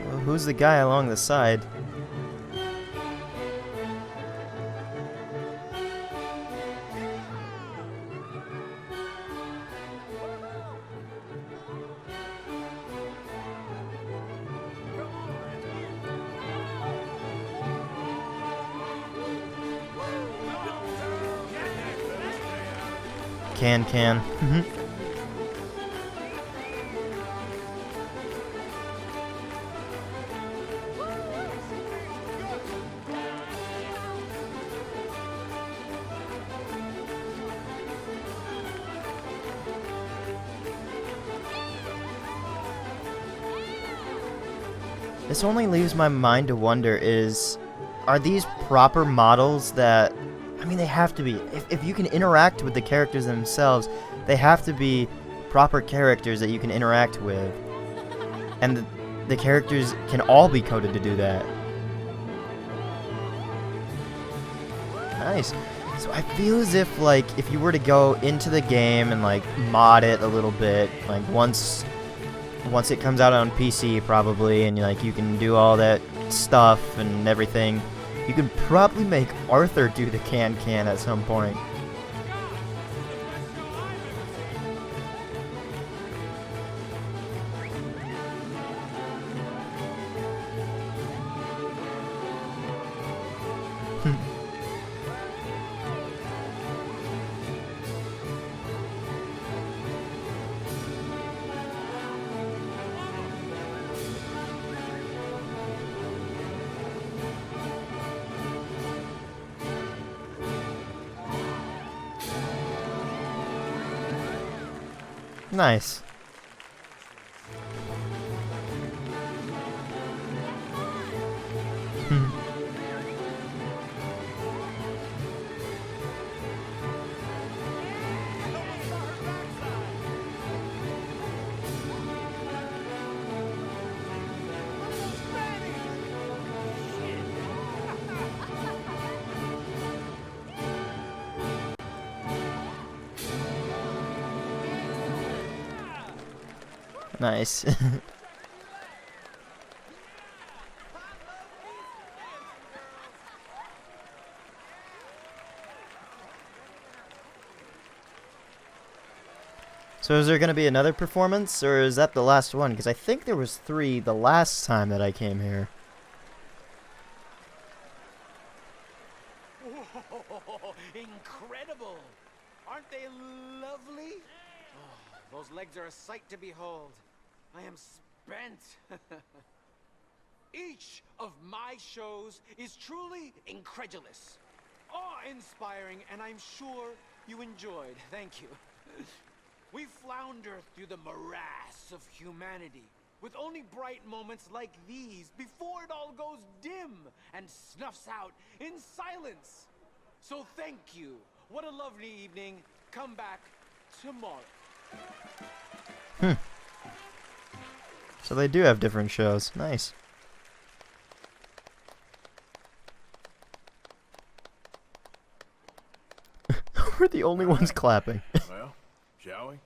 Well, who's the guy along the side? Can. This only leaves my mind to wonder are these proper models that, I mean, they have to be. If you can interact with the characters themselves, they have to be proper characters that you can interact with. And the characters can all be coded to do that. Nice. So I feel as if, like, if you were to go into the game and, like, mod it a little bit, like, once it comes out on PC probably, and like you can do all that stuff and everything, you could probably make Arthur do the can at some point. Nice. Nice. So is there going to be another performance, or is that the last one? Because I think there was 3 the last time that I came here. Whoa, incredible! Aren't they lovely? Oh, those legs are a sight to behold. I am spent. Each of my shows is truly incredulous, awe-inspiring, and I'm sure you enjoyed. Thank you. We flounder through the morass of humanity, with only bright moments like these before it all goes dim and snuffs out in silence. So thank you. What a lovely evening. Come back tomorrow. So they do have different shows. Nice. We're the only ones clapping. Well, shall we?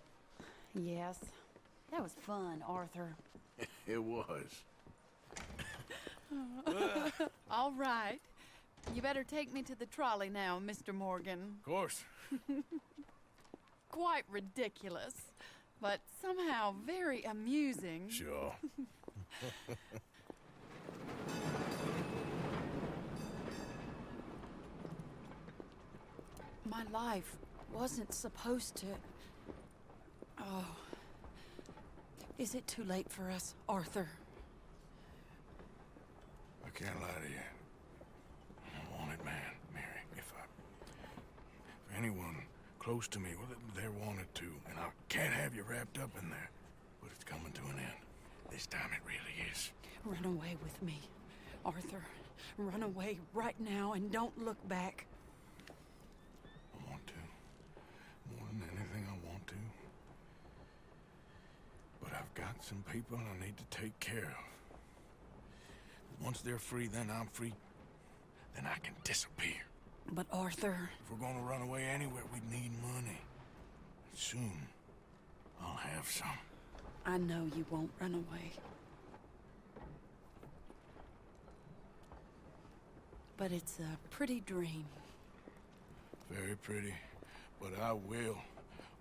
Yes. That was fun, Arthur. It was. All right. You better take me to the trolley now, Mr. Morgan. Of course. Quite ridiculous, but somehow very amusing. Sure. My life wasn't supposed to... Oh. Is it too late for us, Arthur? I can't lie to you. I'm a wanted man, Mary. If anyone close to me, well, they're wanted too. And I can't have you wrapped up in there. But it's coming to an end. This time it really is. Run away with me, Arthur. Run away right now and don't look back. I want to. More than anything, I want to. But I've got some people I need to take care of. Once they're free, then I'm free. Then I can disappear. But Arthur... If we're gonna run away anywhere, we need money. Soon, I'll have some. I know you won't run away. But it's a pretty dream. Very pretty. But I will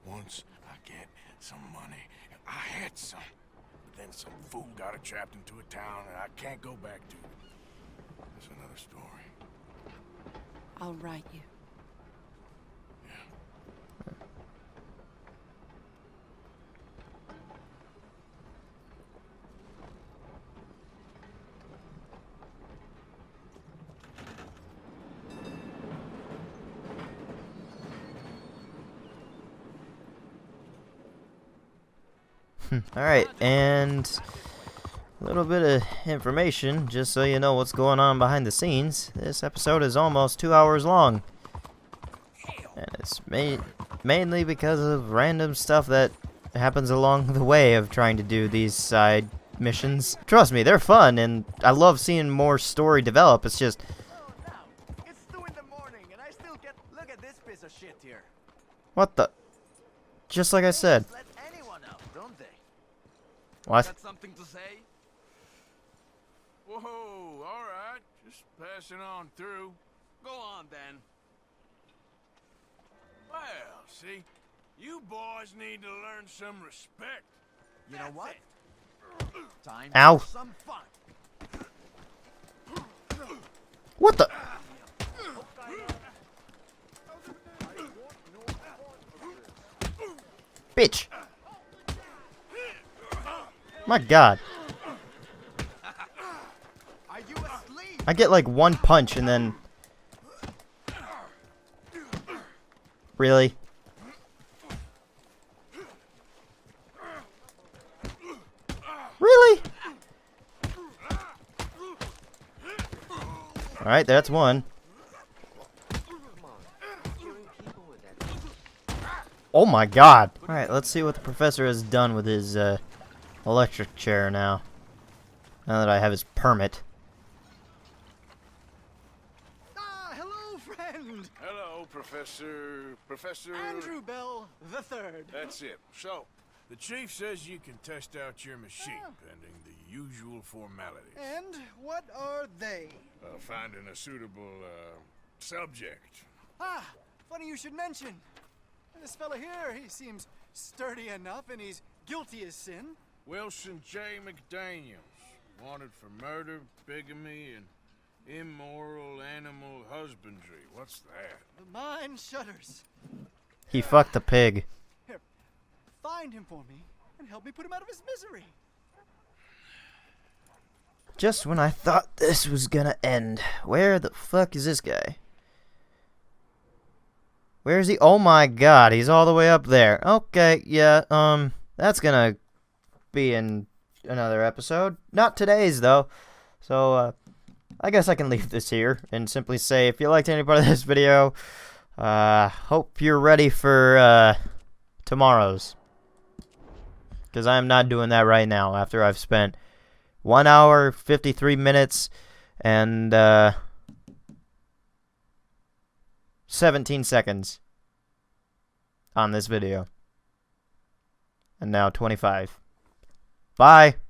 once I get some money. And I had some. But then some fool got it trapped into a town and I can't go back to. That's another story. I'll write you. Alright, and a little bit of information, just so you know what's going on behind the scenes. This episode is almost 2 hours long. And it's mainly because of random stuff that happens along the way of trying to do these side missions. Trust me, they're fun, and I love seeing more story develop. It's just... It's 2 in the morning, and I still get... Look at this piece of shit here. What the... Just like I said. Let anyone out, don't they? What? Got something to say? Whoa, all right. Just passing on through. Go on, then. Well, see, you boys need to learn some respect. You know what? Time Ow. for some fun. What the... Bitch. My god. Are you asleep? I get like one punch and then... Really? Really? Alright, that's one. Oh my god. Alright, let's see what the professor has done with his electric chair now. Now that I have his permit. Ah, hello, friend. Hello, Professor... Andrew Bell the Third. That's it. So, the chief says you can test out your machine, pending the usual formalities. And what are they? Finding a suitable, subject. Ah, funny you should mention. This fella here, he seems sturdy enough, and he's guilty as sin. Wilson J. McDaniels. Wanted for murder, bigamy, and immoral animal husbandry. What's that? The mind shudders. He fucked the pig. Here, find him for me, and help me put him out of his misery. Just when I thought this was gonna end. Where the fuck is this guy? Where is he? Oh my god, he's all the way up there. Okay, yeah, that's gonna be in another episode. Not today's, though. So, I guess I can leave this here and simply say, if you liked any part of this video, hope you're ready for, tomorrow's. Because I'm not doing that right now after I've spent 1 hour, 53 minutes, and, 17 seconds on this video. And now 25. Bye!